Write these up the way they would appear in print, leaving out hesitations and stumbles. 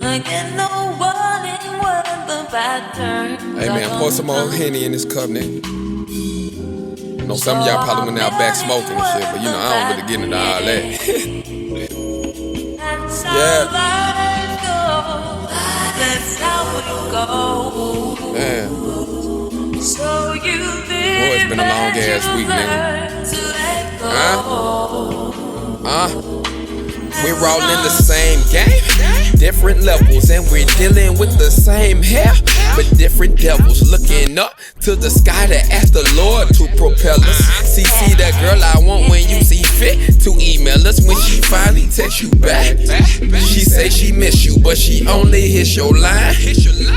I get no warning when the bad turns. Hey man, pour some more Henny in this cup, nigga. I know some of y'all probably went out back smoking and shit, but you know, I don't really get into all that. Yeah. That's how it goes. Man. So you Boy, it's been a long ass week, nigga. We're all in the same game, different levels, and we're dealing with the same hair, but different devils looking up to the sky to ask the Lord to propel us. See that girl I want when you see fit to email us when she finally texts you back. She say she miss you, but she only hits your line,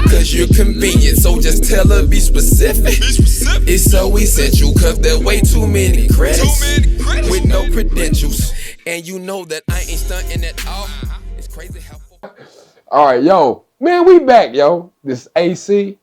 cause you're convenient, so just tell her be specific. It's so essential, cause there way too many credits with no credentials. And you know that I ain't stunting at all. It's crazy how. All right, yo, man, we back, yo. This is AC.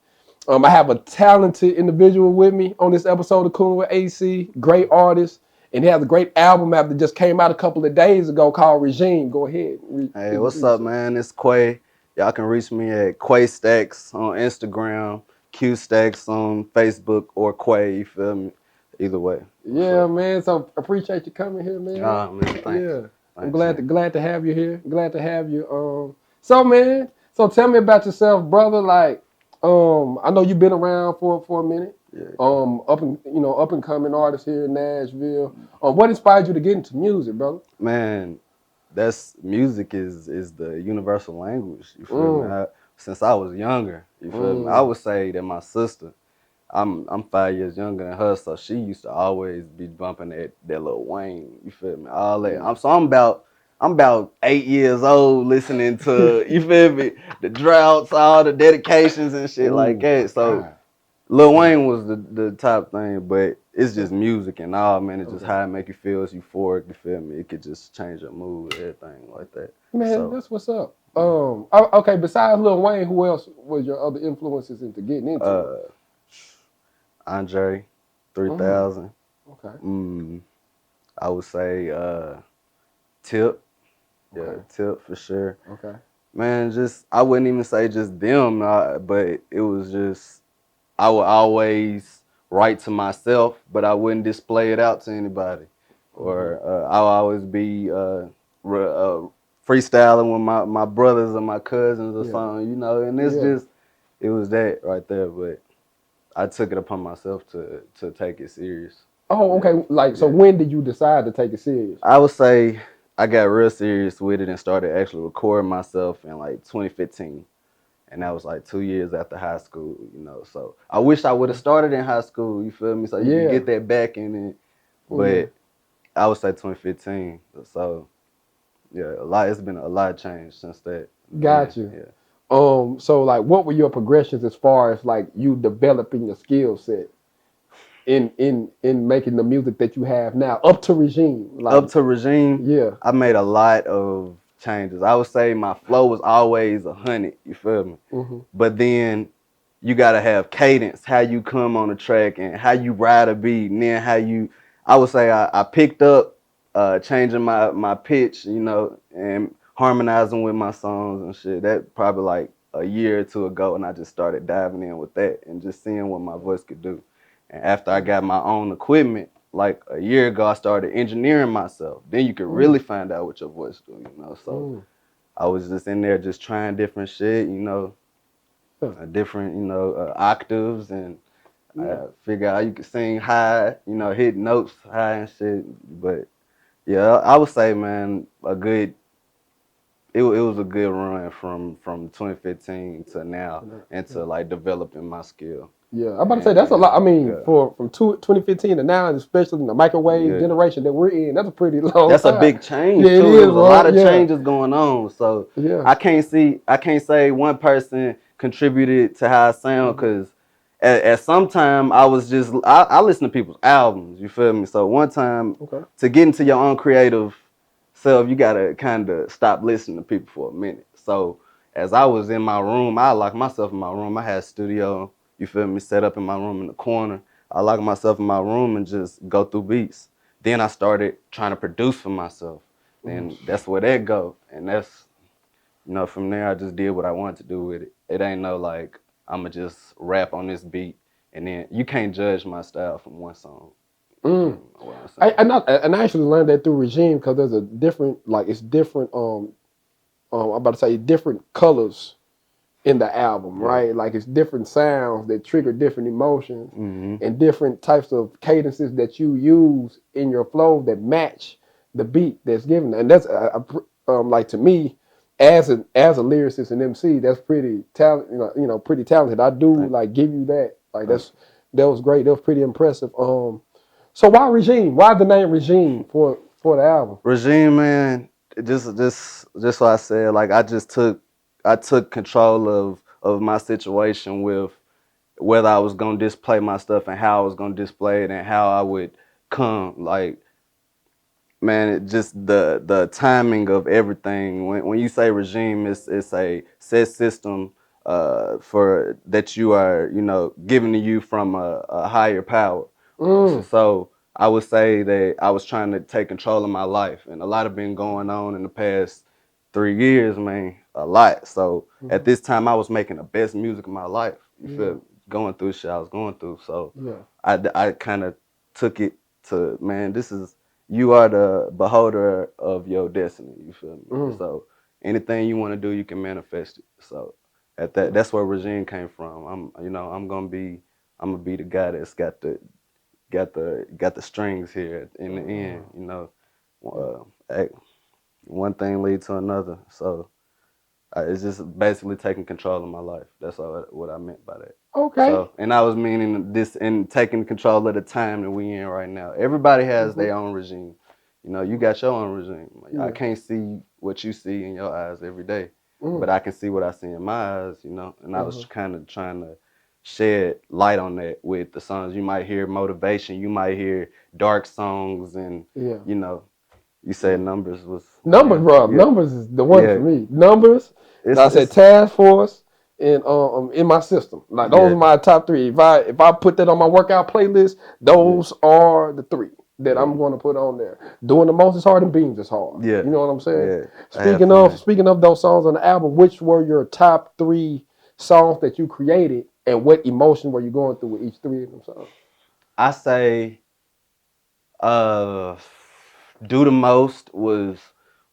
I have a talented individual with me on this episode of Coolin with AC. Great artist, and he has a great album out that just came out a couple of days ago called Regime. Go ahead. Hey, what's up, man? It's Quai. Y'all can reach me at Quai Stacks on Instagram, Q Stacks on Facebook, or Quai. You feel me? Either way. Yeah, man. So appreciate you coming here, man. Man, thanks. Yeah, I'm glad to have you here. Glad to have you. So man, so tell me about yourself, brother. Like, I know you've been around for a minute. Yeah. Up and coming artist here in Nashville. What inspired you to get into music, brother? Man, music is the universal language. You feel me? Since I was younger, you feel me? I would say that my sister, I'm 5 years younger than her, so she used to always be bumping that Lil Wayne. You feel me? All that. I'm about 8 years old listening to, you feel me, the droughts, all the dedications and shit like that. So Lil Wayne was the top thing, but it's just music and all, man. It's just how it make you feel. It's euphoric, you feel me? It could just change your mood, everything like that. Man, that's what's up. Okay, besides Lil Wayne, who else was your other influences into getting into it? Andre 3000. Okay. I would say Tip. Yeah, Tip for sure. Okay. Man, I wouldn't even say just them, but it was just, I would always write to myself, but I wouldn't display it out to anybody. Or I'll always be freestyling with my brothers or my cousins or something, you know, and it was that right there, but I took it upon myself to take it serious. Oh, okay. So when did you decide to take it serious? I would say I got real serious with it and started actually recording myself in like 2015. And that was like 2 years after high school, you know. So I wish I would have started in high school, you feel me? So you can get that back in it. But I would say 2015. So yeah, it's been a lot of change since that. Got you. Yeah. So like what were your progressions as far as like you developing your skill set in making the music that you have now up to Regime? Like, up to Regime? Yeah. I made a lot of changes. I would say my flow was always 100, you feel me? But then you gotta have cadence, how you come on the track and how you ride a beat, and then I would say I picked up changing my pitch, you know, and harmonizing with my songs and shit. That probably like a year or two ago, and I just started diving in with that and just seeing what my voice could do. And after I got my own equipment, like a year ago, I started engineering myself. Then you could really find out what your voice do, you know. So I was just in there just trying different shit, you know, different, you know, octaves, and figure out how you could sing high, you know, hit notes high and shit. But yeah, I would say, man, it was a good run from 2015 to now into like developing my skill. Yeah, I'm about to say that's a lot. I mean, from 2015 to now, and especially in the microwave generation that we're in, that's a pretty long time. A big change too. There was a lot of changes going on. So I can't say one person contributed to how I sound, because at some time I listen to people's albums. You feel me? So one time to get into your own creative self, you gotta kind of stop listening to people for a minute. So as I was in my room, I locked myself in my room. I had a studio, you feel me, set up in my room in the corner. I locked myself in my room and just go through beats. Then I started trying to produce for myself. And that's where that go. And you know, from there I just did what I wanted to do with it. It ain't no like I'ma just rap on this beat and then you can't judge my style from one song. Mm. What I'm saying. And I actually learned that through Regime because there's a different, like it's different. I'm about to say different colors in the album, right? Like it's different sounds that trigger different emotions and different types of cadences that you use in your flow that match the beat that's given. And that's like to me, as a lyricist and MC, that's pretty talented. Pretty talented. I do like give you that. Like that was great. That was pretty impressive. So why Regime? Why the name Regime for the album? Regime, man, just what I said, like I took control of my situation with whether I was gonna display my stuff and how I was gonna display it and how I would come. Like, man, it just the timing of everything. When you say regime, it's a set system for that you are, you know, given to you from a higher power. So I would say that I was trying to take control of my life, and a lot have been going on in the past 3 years, man, a lot. So at this time, I was making the best music of my life. You feel me? Going through shit I was going through. So I kind of took it to, man, this is, you are the beholder of your destiny. You feel me? So anything you want to do, you can manifest it. So that's where regime came from. I'm gonna be the guy that's got the strings here in the end. You know, one thing leads to another. So it's just basically taking control of my life. That's all what I meant by that. Okay. So, and I was meaning this and taking control of the time that we in right now. Everybody has their own regime. You know, you got your own regime. I can't see what you see in your eyes every day, but I can see what I see in my eyes. You know, and I was kind of trying to shed light on that with the songs. You might hear motivation. You might hear dark songs, and you know, you said numbers was Numbers, bro. Yeah. Numbers is the one Yeah. for me. Numbers. I said Task Force and in my system. Like those are my top three. If I put that on my workout playlist, those are the three that I'm going to put on there. Doing the most is hard and beans is hard. Yeah. You know what I'm saying? Yeah. Speaking of those songs on the album, which were your top three songs that you created, and what emotion were you going through with each three of them songs? I say do the most was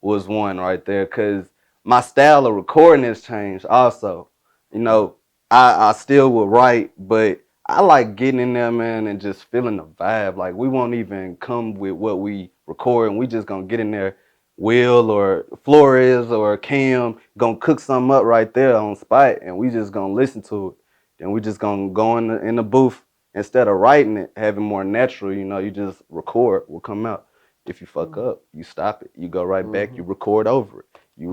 one right there, because my style of recording has changed also. You know, I still will write, but I like getting in there, man, and just feeling the vibe. Like, we won't even come with what we record, and we just gonna get in there. Will or Flores or Cam gonna cook something up right there on spot, and we just gonna listen to it. Then we just gonna go in the booth. Instead of writing it, having more natural, you know, you just record, will come out. If you fuck up, you stop it. You go right back, you record over it.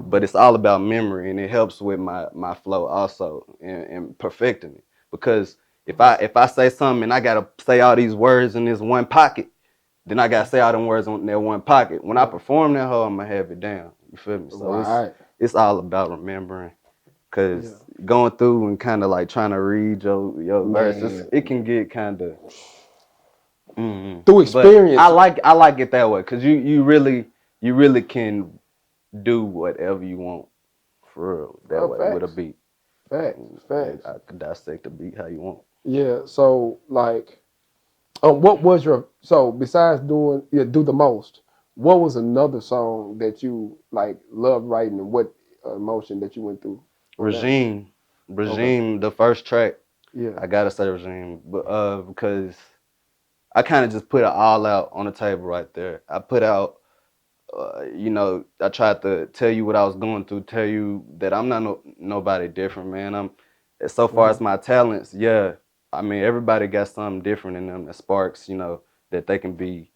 But it's all about memory, and it helps with my flow also and perfecting it. Because if I say something and I gotta say all these words in this one pocket, then I gotta say all them words in that one pocket. When I perform that hoe, I'm gonna have it down. You feel me? So it's all about remembering. Cause going through and kind of like trying to read your verses, it can get kind of through experience. But I like it that way, cause you really can do whatever you want for real that way with a beat. Facts. I could dissect the beat how you want. Yeah. So like, what was besides doing do the most? What was another song that you like loved writing, and what emotion that you went through? Regime, the first track. Yeah, I gotta say Regime, but because I kind of just put it all out on the table right there. I put out, you know, I tried to tell you what I was going through, tell you that I'm not nobody different, man. I'm so far as my talents, yeah. I mean, everybody got something different in them that sparks, you know, that they can be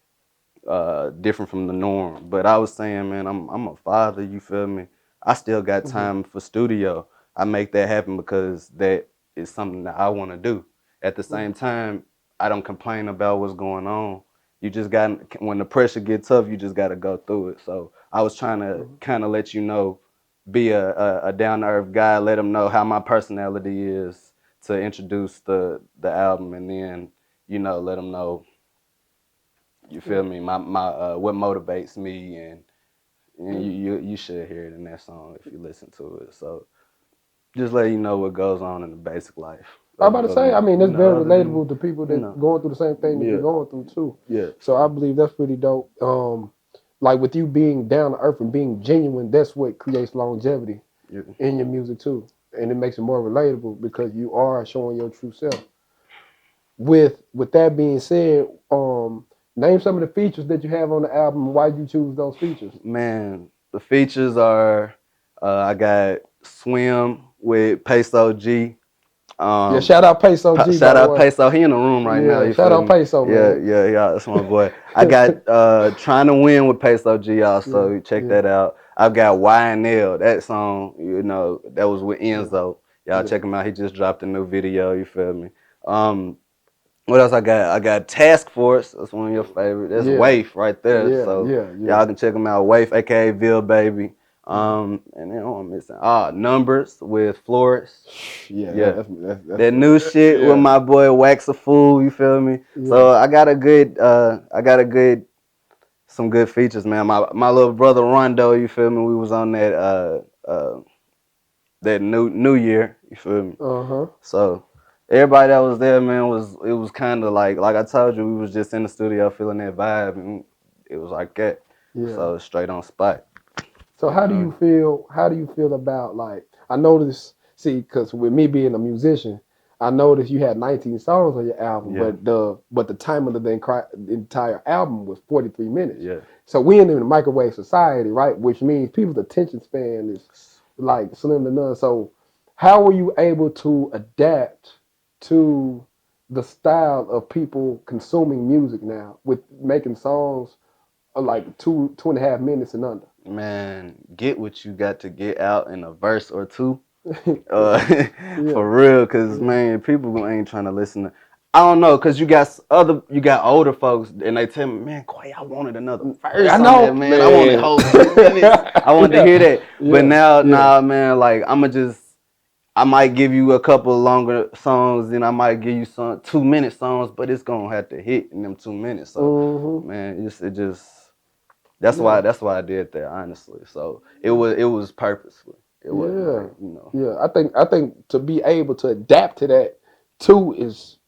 different from the norm. But I was saying, man, I'm a father, you feel me? I still got time for studio. I make that happen because that is something that I want to do. At the same time, I don't complain about what's going on. You just got, when the pressure gets tough, you just got to go through it. So I was trying to kind of let you know, be a down-to-earth guy, let them know how my personality is to introduce the album, and then, you know, let them know, you feel me, my what motivates me, and And you should hear it in that song if you listen to it. So just let you know what goes on in the basic life. I'm about to say, I mean, it's very other relatable to people that know. going through the same thing that Yeah. you're going through too. Yeah. So I believe that's pretty dope. Like with you being down to earth and being genuine, that's what creates longevity in your music too, and it makes it more relatable because you are showing your true self. With that being said, name some of the features that you have on the album. And why you choose those features? Man, the features are I got Swim with Peso G. Yeah, shout out Peso G. Shout out Peso. He in the room right now. You shout feel out me? Peso, man. Yeah. That's my boy. I got Trying to Win with Peso G also. Check that out. I've got Y&L. That song, you know, that was with Enzo. Y'all check him out. He just dropped a new video. You feel me? What else I got? I got Task Force. That's one of your favorites. That's Waif right there. Y'all can check him out. Waif, aka Ville Baby. And then what I'm missing? Numbers with Flores. That's that new shit with my boy Wax a Fool. You feel me? So I got some good features, man. My little brother Rondo. You feel me? We was on that New Year. You feel me? So everybody that was there, man, it was kind of like I told you, we was just in the studio feeling that vibe, and it was like that. So straight on spot. So how do you feel? How do you feel about, like, I noticed? See, because with me being a musician, I noticed you had 19 songs on your album, but the time of the entire album was 43 minutes. So we in a microwave society, right? Which means people's attention span is like slim to none. So how were you able to adapt to the style of people consuming music now with making songs like 2.5 minutes and under? Man, get what you got to get out in a verse or two. For real, cause man, people ain't trying to listen to. I don't know, cause you got older folks, and they tell me, man, Quay, I wanted another verse. I know, on that, man. I wanted whole 2 minutes. I wanted to hear that, but now, nah, man, like I might give you a couple longer songs, then I might give you some 2-minute songs, but it's gonna have to hit in them 2 minutes. So, man, it just. That's why I did that, honestly. So it was purposeful. It wasn't like, you know. Yeah, I think to be able to adapt to that too is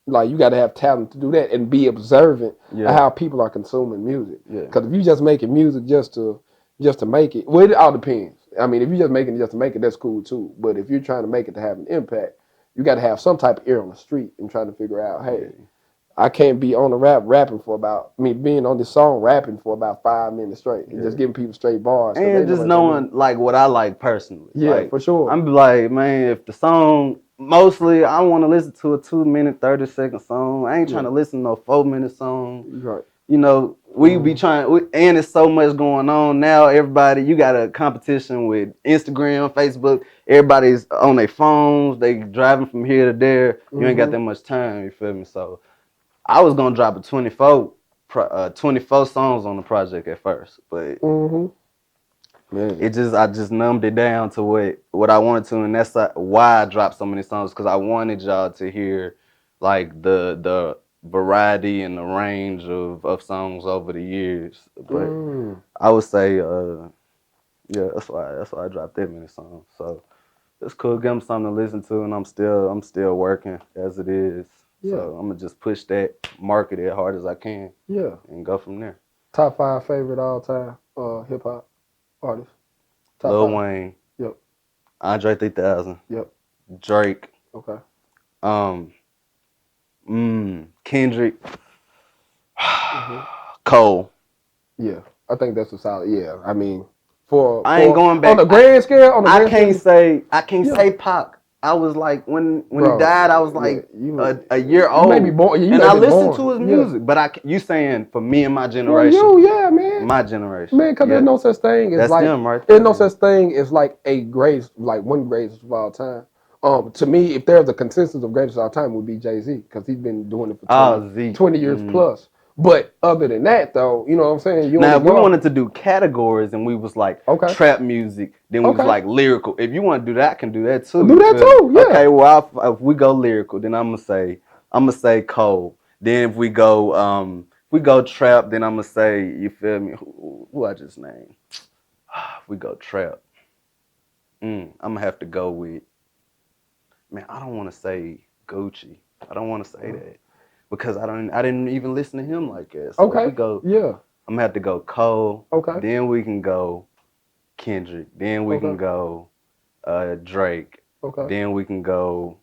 like you got to have talent to do that and be observant of how people are consuming music. Because if you just making music just to make it, well, it all depends. I mean, if you're just making it just to make it, that's cool too. But if you're trying to make it to have an impact, you got to have some type of ear on the street and trying to figure out, hey, I can't be on the rapping for about, being on this song rapping for about 5 minutes straight and just giving people straight bars. And just knowing like what I like personally. Yeah, like, for sure. I'm like, man, if the song, mostly I want to listen to a 2-minute, 30-second song. I ain't trying to listen to no 4-minute song. Right. You know, we be trying, and it's so much going on now. Everybody, you got a competition with Instagram, Facebook. Everybody's on their phones. They driving from here to there. You ain't got that much time. You feel me? So I was gonna drop a 24 songs on the project at first, but I just numbed it down to what I wanted to, and that's why I dropped so many songs, because I wanted y'all to hear like the variety and the range of songs over the years. But I would say, that's why I dropped that many songs. So it's cool, give them something to listen to, and I'm still working as it is. So I'm gonna just push that, market it as hard as I can. And go from there. Top 5 favorite all time hip hop artists. Lil Wayne. Yep. Andre 3000. Yep. Drake. Okay. Kendrick. Cole. Yeah, I think that's a solid. Yeah, I mean, I ain't going back on the grand scale. I can't say Pac. I was like, when he died, I was like a year old. Maybe born, and I listened to his music. But you saying for me and my generation? Yeah, man. My generation, man. Because there's no such thing as that's like them, right? There's no such thing as like a greatest, like one greatest of all time. To me, if there's a consensus of greatest of all time, it would be Jay-Z, because he's been doing it for 20 years plus. But other than that, though, you know what I'm saying? Now, if we wanted to do categories and we was like trap music, then we was like lyrical. If you want to do that, I can do that too. Do that too, yeah. Okay, well, if we go lyrical, then I'm gonna say Cole. Then if we go trap, then I'm gonna say, you feel me? Who I just named? we go trap. I'm gonna have to go with. Man, I don't want to say Gucci. I don't want to say that because I didn't even listen to him like that. So if we go, Yeah. I'm gonna have to go Cole. Okay. Then we can go Kendrick. Then we can go Drake. Okay. Then we can go.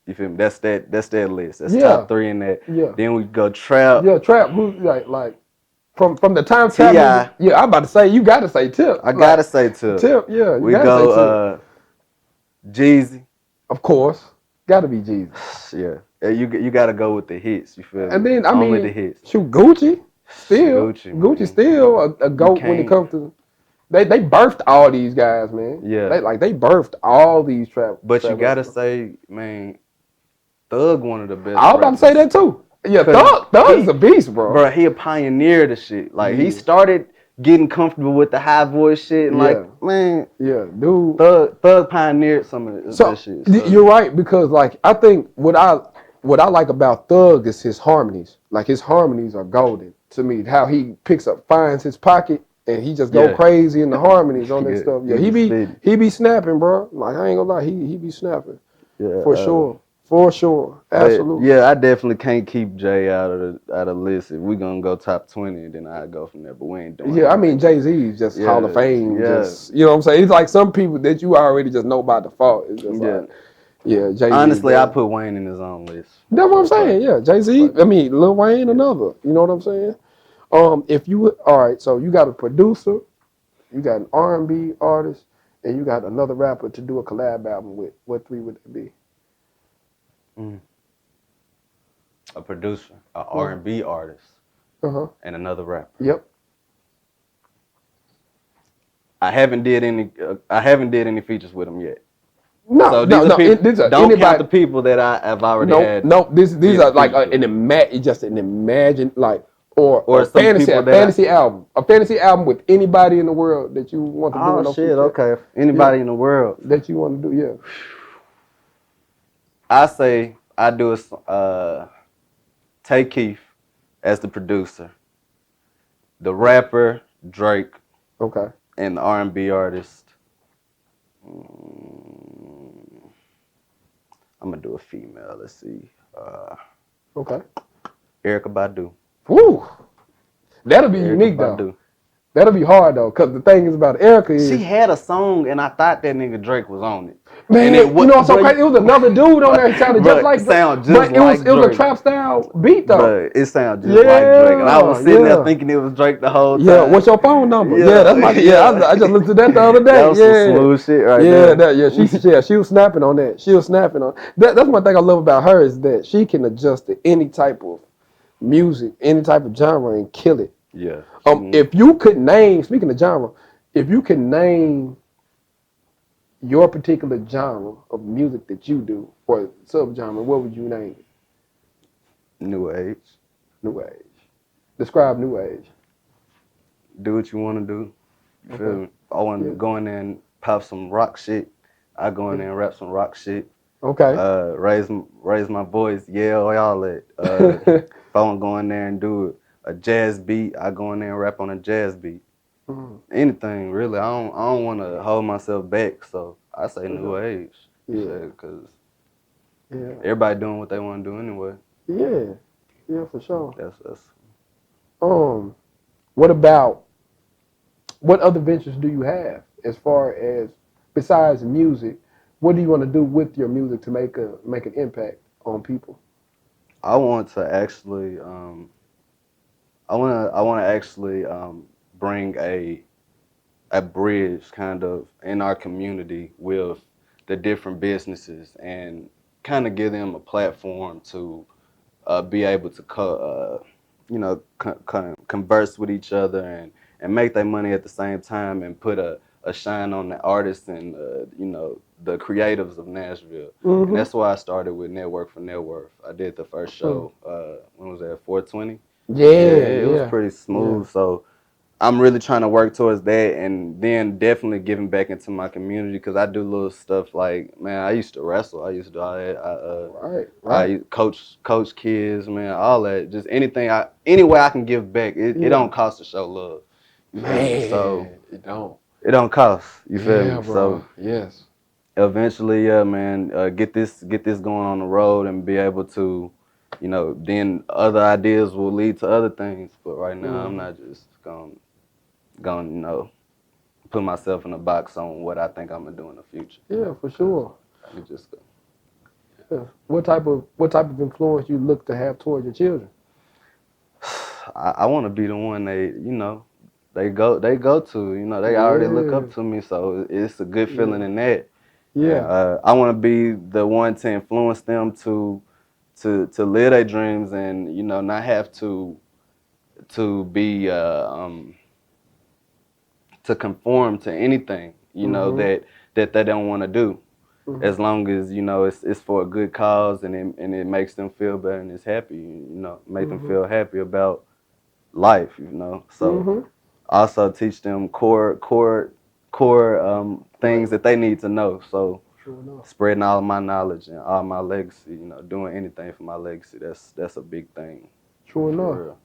You feel me? That's that list. That's Yeah. top 3 in that. Yeah. Then we go trap. Yeah, trap. Who's like from the time T.I. trap? Yeah, I'm about to say you got to say Tip. I gotta say Tip. Tip. Yeah. We go Jeezy. Of course, got to be Jeezy. Yeah. You gotta go with the hits. You feel me? And then only the hits. Shoot, Gucci still still a goat when it comes to. They birthed all these guys, man. Yeah. They birthed all these trap. But you gotta say, man, Thug one of the best. I was about to say that too. Yeah, Thug is a beast, bro. Bro, he a pioneer of shit. Like he started getting comfortable with the high voice shit and man. Yeah, dude. Thug pioneered some of that shit. So. You're right, because I think what I like about Thug is his harmonies. Like his harmonies are golden to me. How he finds his pocket and he just go crazy in the harmonies on that stuff. Yeah, he be snapping, bro. Like I ain't gonna lie, he be snapping. Yeah, for sure. For sure, absolutely. Yeah, I definitely can't keep Jay out of the list. If we gonna go top 20, then I go from there. But we ain't doing. Yeah, I mean Jay-Z is just Hall of Fame. Yeah. Just, you know what I'm saying? It's like some people that you already just know by default. It's just Jay-Z. Honestly, I put Wayne in his own list. That's what I'm saying. Yeah, Jay-Z. I mean, Lil Wayne, another. You know what I'm saying? If you would, all right. So you got a producer, you got an R&B artist, and you got another rapper to do a collab album with. What 3 would it be? A producer, an R&B artist, and another rapper. Yep. I haven't did any features with them yet. No, so don't count the people that I have already had. No, these are like an imagine like or a fantasy album. A fantasy album with anybody in the world that you want to do. Oh shit, okay. Anybody in the world that you want to do, yeah. I say I do Tay Keith as the producer, the rapper Drake, and the R&B artist. I'm gonna do a female. Let's see. Erykah Badu. Woo, that'll be unique though. That'll be hard though, cause the thing is about Erykah is she had a song and I thought that nigga Drake was on it. Man, you know what's so crazy? It was another dude on there sounded just like Drake. It was a trap style beat though. But it sounded just like Drake. And I was sitting there thinking it was Drake the whole time. Yeah, what's your phone number? Yeah, that's my I just looked at that the other day. That was some smooth shit right there. She was snapping on that. She was snapping on that. That's one thing I love about her is that she can adjust to any type of music, any type of genre and kill it. Yeah. If you could name, speaking of genre, if you could name your particular genre of music that you do, or subgenre, what would you name it? New Age. New Age. Describe New Age. Do what you want to do. You feel me? I want to go in there and pop some rock shit. I go in there and rap some rock shit. Okay. Raise my voice, yell, all that. If I want to go in there and do a jazz beat, I go in there and rap on a jazz beat. Anything really. I don't want to hold myself back, so I say New Age. Yeah, because everybody doing what they want to do anyway. Yeah, for sure. That's. What other ventures do you have as far as besides music? What do you want to do with your music to make an impact on people? I want to actually. I want to actually bring a bridge kind of in our community with the different businesses and kind of give them a platform to be able to converse with each other and make their money at the same time and put a shine on the artists and the creatives of Nashville. And that's why I started with Network for Net Worth. I did the first show when was that, 420? It was pretty smooth. So I'm really trying to work towards that and then definitely giving back into my community because I do little stuff like, man, I used to wrestle. I used to do all that. I coach kids, man, all that. Just any way I can give back. It don't cost to show love. Man, so it don't. It don't cost. You feel Yeah, me? bro. So Yes. eventually, yeah, man, get this going on the road and be able to, you know, then other ideas will lead to other things. But right now, I'm not just going, you know, put myself in a box on what I think I'm gonna do in the future. Yeah, for sure. I can just go. Yeah. What type of influence you look to have towards your children? I want to be the one they go to. You know, they already look Yeah. up to me, so it's a good feeling in that. Yeah. And, I want to be the one to influence them to live their dreams and, you know, not have to be to conform to anything, you know, that they don't want to do. As long as, you know, it's for a good cause and it makes them feel better and it's happy, you know, make them feel happy about life, you know. So also teach them core things that they need to know. So spreading all my knowledge and all my legacy, you know, doing anything for my legacy, that's a big thing. True for enough. real.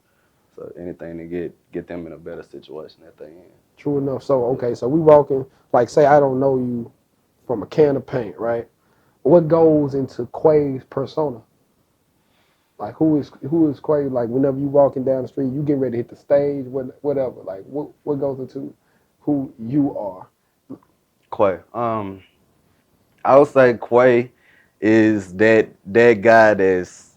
So anything to get them in a better situation that they in. True enough. So okay, so we walking, like say I don't know you from a can of paint, right? What goes into Quai's persona? Like who is Quai? Like whenever you walking down the street, you get ready to hit the stage, whatever. Like what goes into who you are? Quai. I would say Quai is that guy that's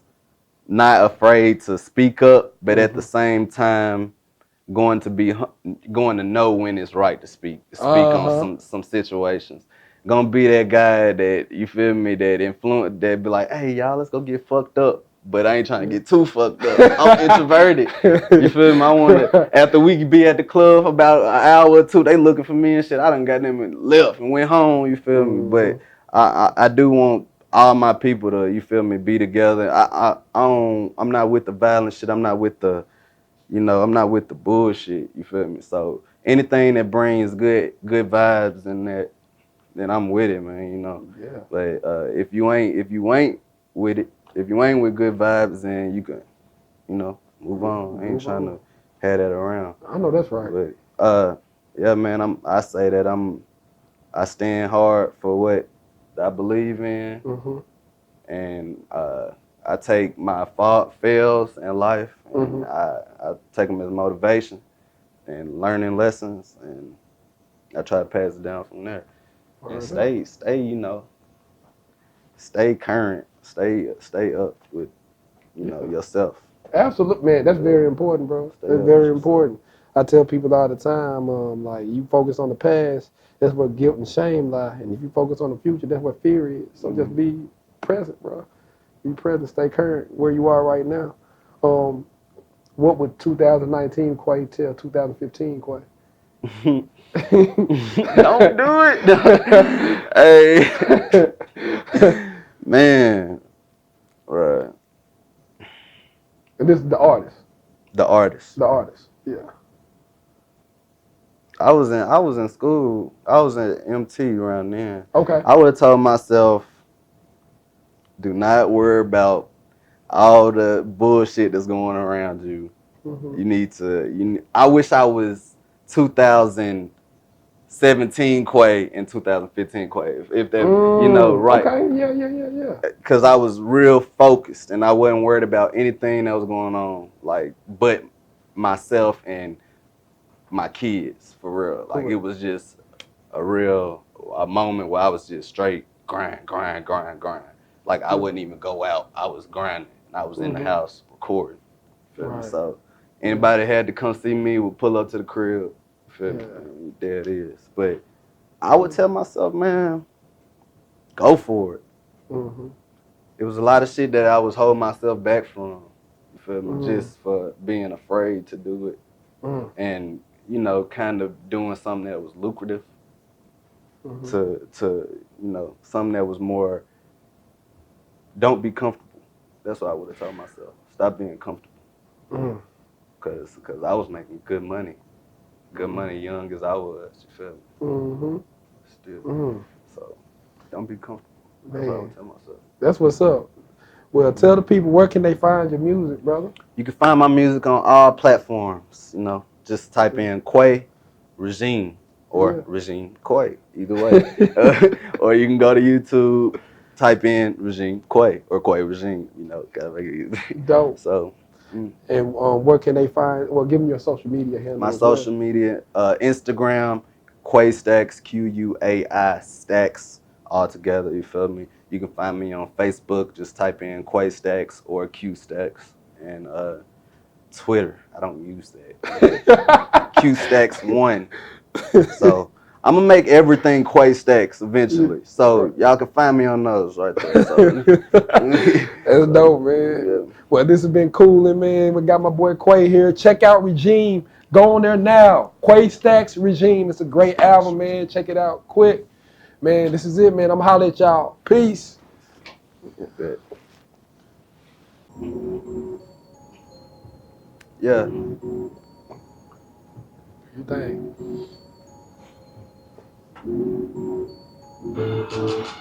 not afraid to speak up, but at the same time going to know when it's right to speak on some situations. Gonna be that guy that, you feel me, that be like, hey y'all, let's go get fucked up. But I ain't trying to get too fucked up. I'm introverted. You feel me? I wanna, after we be at the club about an hour or two, they looking for me and shit. I done got them and left and went home, you feel me? But I do want all my people to, you feel me, be together. I'm not with the violent shit. I'm not with the, you know, I'm not with the bullshit. You feel me? So anything that brings good vibes and that, then I'm with it, man. You know. Yeah. But if you ain't with it, if you ain't with good vibes, then you can, you know, move on. I ain't trying to have that around. I know that's right. But yeah, man. I say that I stand hard for what I believe in, and I take my fails in life, and I take them as motivation and learning lessons, and I try to pass it down from there. And stay, you know, stay current, stay up with, you know, yourself. Absolutely, man. That's very important, bro. That's very important. I tell people all the time, like you focus on the past, that's where guilt and shame lie, and if you focus on the future, that's what fear is. So just be present, bro. Be present, stay current where you are right now. What would 2019 Quai tell 2015 Quai? Don't do it. Hey, man, right. And this is the artist. The artist. The artist. Yeah. I was in school. I was at MT around then. Okay. I would have told myself, do not worry about all the bullshit that's going around you. You need to. I wish I was 2017 Quai and 2015 Quai. If that, you know, right. Okay. Yeah. Because I was real focused and I wasn't worried about anything that was going on, like, but myself and my kids, for real. Like, it was just a moment where I was just straight grind. Like, I wouldn't even go out. I was grinding. I was in the house recording. Feel me? So anybody had to come see me would pull up to the crib. Feel me? And there it is. But I would tell myself, man, go for it. It was a lot of shit that I was holding myself back from. You feel me? Just for being afraid to do it. And, you know, kind of doing something that was lucrative to you know, something that was more, don't be comfortable. That's what I would have told myself. Stop being comfortable. Cause I was making good money young as I was, you feel me? Still. So don't be comfortable. That's what I would tell myself. That's what's up. Well, tell the people, where can they find your music, brother? You can find my music on all platforms, you know. Just type in Quai Regime or Regine Quai, either way. Or you can go to YouTube, type in Regine Quai or Quai Regine, you know, gotta make it easy. Dope. So. And where can they find, well, give them your social media handle. My social media, Instagram, Quai Stacks, Quai Stacks, all together, you feel me? You can find me on Facebook, just type in Quai Stacks or Q Stacks. And Twitter, I don't use that. Q Stacks 1. So I'm gonna make everything Quai Stacks eventually. So y'all can find me on those right there. So. That's dope, man. Yeah. Well, this has been Coolin, man. We got my boy Quai here. Check out Regime. Go on there now. Quai Stacks Regime. It's a great album, man. Check it out quick. Man, this is it, man. I'm going to holler at y'all. Peace. Yeah. Dang.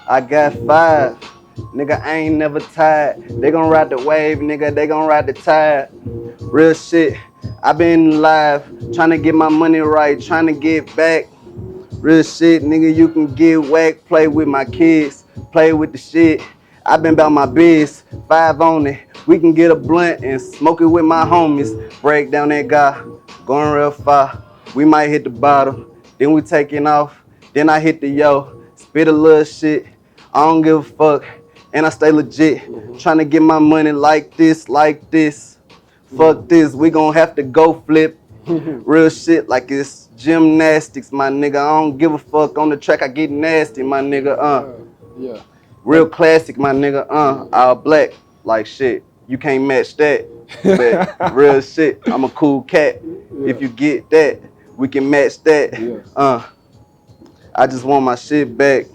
I got 5. Nigga, I ain't never tired. They gon' ride the wave, nigga, they gon' ride the tide. Real shit, I been alive, tryna get my money right, tryna get back. Real shit, nigga, you can get whacked, play with my kids, play with the shit. I been about my biz, 5 on it. We can get a blunt and smoke it with my homies. Break down that guy, going real far. We might hit the bottom, then we taking off. Then I hit the yo, spit a little shit. I don't give a fuck, and I stay legit. Tryna get my money like this, like this. Fuck this, we gon' have to go flip. Real shit like it's gymnastics, my nigga. I don't give a fuck. On the track, I get nasty, my nigga. Yeah. Real classic, my nigga. All black, like shit. You can't match that. But real shit, I'm a cool cat. If you get that, we can match that. I just want my shit back.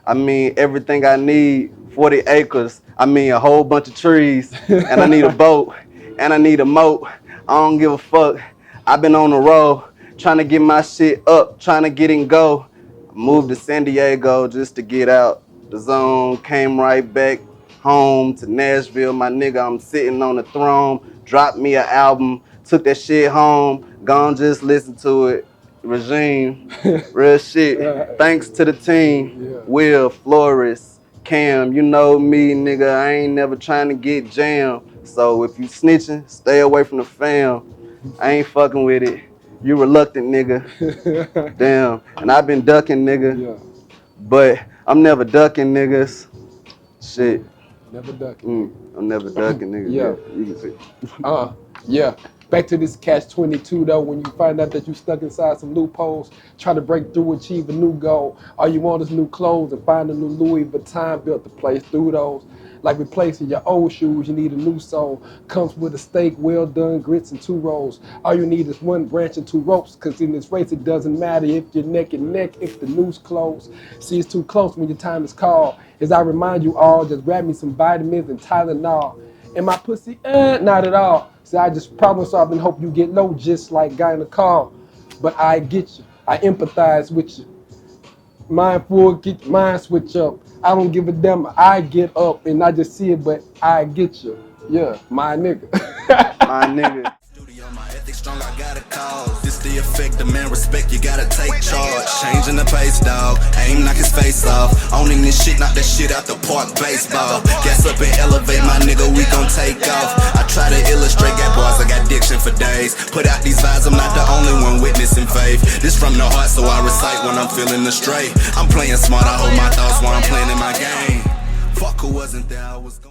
I mean, everything I need, 40 acres. I mean, a whole bunch of trees. And I need a boat. And I need a moat. I don't give a fuck. I've been on the road, trying to get my shit up, trying to get in go. Moved to San Diego just to get out the zone. Came right back home to Nashville, my nigga. I'm sitting on the throne. Dropped me an album, took that shit home. Gone just listen to it. Regime, real shit. Thanks to the team, Will, Flores, Cam. You know me, nigga. I ain't never trying to get jammed. So if you snitching, stay away from the fam. I ain't fucking with it. You reluctant, nigga. Damn. And I've been ducking, nigga. But I'm never ducking, niggas. Shit. Never ducking. I'm never ducking, nigga. Yeah. You can see. Yeah. Back to this catch-22 though, when you find out that you stuck inside some loopholes, try to break through, achieve a new goal. All you want is new clothes and find a new Louis Vuitton built to place through those. Like replacing your old shoes, you need a new sole. Comes with a steak, well done, grits and 2 rolls. All you need is 1 branch and 2 ropes, cause in this race it doesn't matter if you're neck and neck, if the noose close. See, it's too close when your time is called. As I remind you all, just grab me some vitamins and Tylenol. And my pussy, not at all. See, I just problem solve and hope you get low, just like guy in the car. But I get you, I empathize with you. Mindful, get mine switch up. I don't give a damn, I get up and I just see it, but I get you. Yeah, my nigga. My nigga. My ethics strong, I got a cause. This the effect, demand respect, you gotta take charge. Changing the pace, dog. Aim, knock his face off. Owning this shit, knock that shit out the park baseball. Gas up and elevate, my nigga, we gon' take off. I try to illustrate, got bars, I got diction for days. Put out these vibes, I'm not the only one witnessing faith. This from the heart, so I recite when I'm feeling astray. I'm playing smart, I hold my thoughts while I'm playing in my game. Fuck who wasn't there, I was gone.